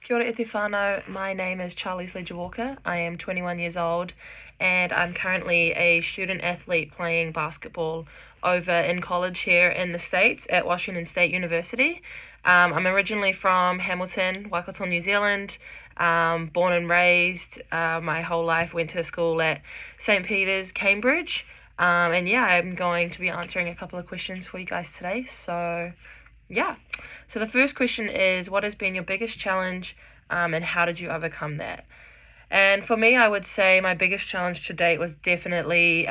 Kia ora e te whānau. My name is Charlisse Walker. I am 21 years old and I'm currently a student athlete playing basketball over in college here in the States at Washington State University. I'm originally from Hamilton, Waikato, New Zealand, born and raised. My whole life went to school at St. Peter's, Cambridge. And yeah, I'm going to be answering a couple of questions for you guys today. So the first question is, what has been your biggest challenge, and how did you overcome that? And for me, I would say my biggest challenge to date was definitely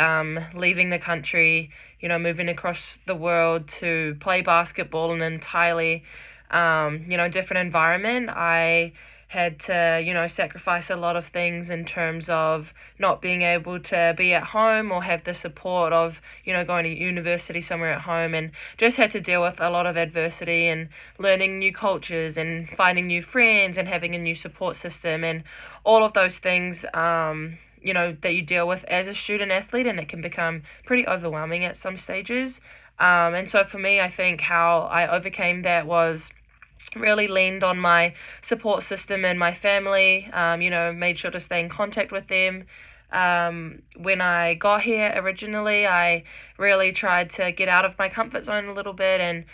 leaving the country, moving across the world to play basketball in an entirely, different environment. I had to, sacrifice a lot of things in terms of not being able to be at home or have the support of, going to university somewhere at home, and just had to deal with a lot of adversity and learning new cultures and finding new friends and having a new support system and all of those things, that you deal with as a student athlete, and it can become pretty overwhelming at some stages. And so for me, I think how I overcame that was really leaned on my support system and my family, made sure to stay in contact with them. When I got here originally, I really tried to get out of my comfort zone a little bit and,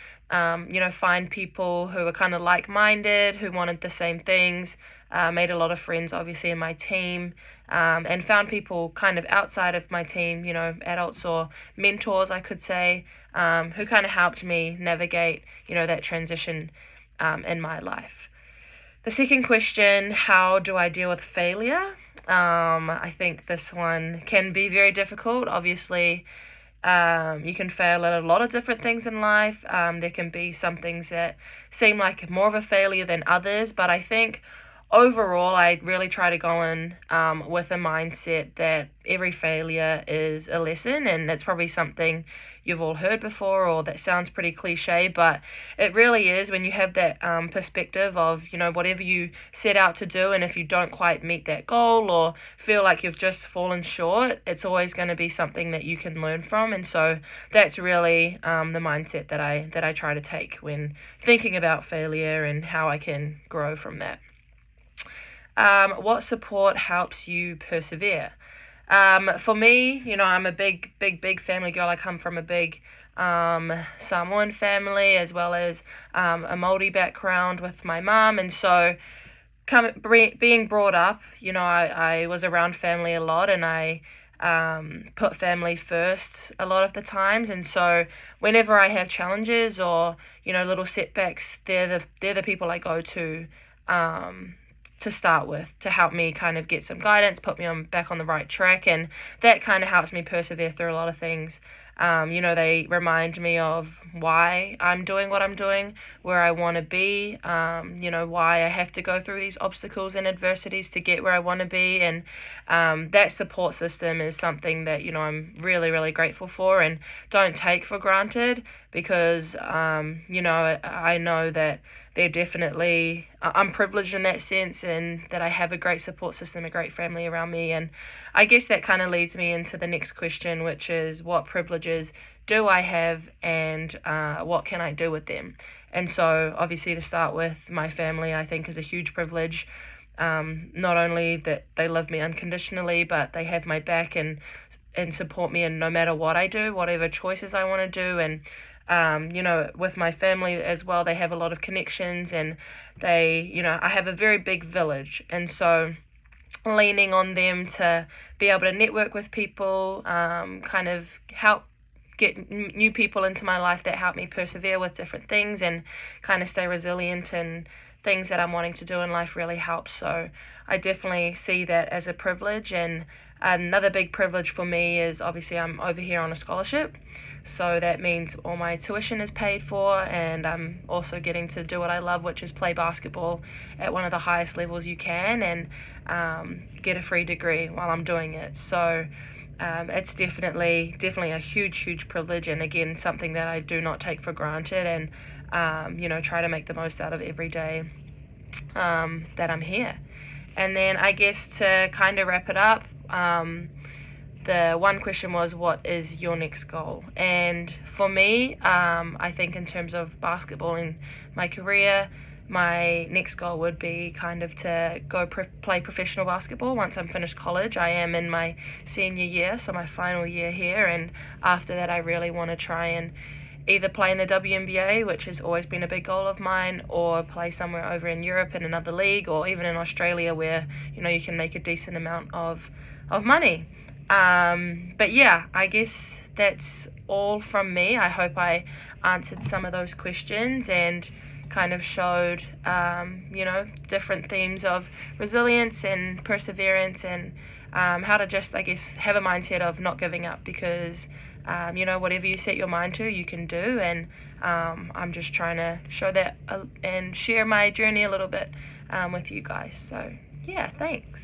find people who were kind of like-minded, who wanted the same things. Made a lot of friends, obviously, in my team, and found people kind of outside of my team, adults or mentors, I could say, who kind of helped me navigate, that transition in my life. The second question, how do I deal with failure? I think this one can be very difficult. Obviously, you can fail at a lot of different things in life. There can be some things that seem like more of a failure than others, but I think overall, I really try to go in with a mindset that every failure is a lesson, and that's probably something you've all heard before, or that sounds pretty cliche, but it really is. When you have that perspective of, whatever you set out to do, and if you don't quite meet that goal or feel like you've just fallen short, it's always going to be something that you can learn from. And so that's really the mindset that I try to take when thinking about failure and how I can grow from that. What support helps you persevere? For me, I'm a big family girl. I come from a big Samoan family, as well as a Māori background with my mum, and so being brought up, I was around family a lot, and I put family first a lot of the times. And so whenever I have challenges or little setbacks, they're the people I go to start with, to help me kind of get some guidance, put me back on the right track, and that kind of helps me persevere through a lot of things. They remind me of why I'm doing what I'm doing, where I want to be, why I have to go through these obstacles and adversities to get where I want to be, and that support system is something that, I'm really, really grateful for and don't take for granted, because, I know that they're definitely, I'm privileged in that sense, and that I have a great support system, a great family around me. And I guess that kind of leads me into the next question, which is, what privileges do I have, and what can I do with them? And so obviously, to start with, my family, I think, is a huge privilege. Not only that they love me unconditionally, but they have my back and support me in no matter what I do, whatever choices I want to do. And with my family as well, they have a lot of connections, and I have a very big village, and so leaning on them to be able to network with people, kind of help get new people into my life that help me persevere with different things and kind of stay resilient in things that I'm wanting to do in life really helps. So I definitely see that as a privilege. And another big privilege for me is, obviously, I'm over here on a scholarship, so that means all my tuition is paid for, and I'm also getting to do what I love, which is play basketball at one of the highest levels you can, and get a free degree while I'm doing it. So it's definitely a huge privilege, and again, something that I do not take for granted, and try to make the most out of every day that I'm here. And then I guess to kind of wrap it up, the one question was, what is your next goal? And for me, I think in terms of basketball in my career, my next goal would be kind of to go play professional basketball once I'm finished college. I am in my senior year, so my final year here, and after that I really want to try and either play in the WNBA, which has always been a big goal of mine, or play somewhere over in Europe in another league, or even in Australia where, you know, you can make a decent amount of money. But yeah, I guess that's all from me. I hope I answered some of those questions and kind of showed, you know, different themes of resilience and perseverance, and how to just, I guess, have a mindset of not giving up, because you know, whatever you set your mind to, you can do. And I'm just trying to show that and share my journey a little bit with you guys. So yeah, thanks.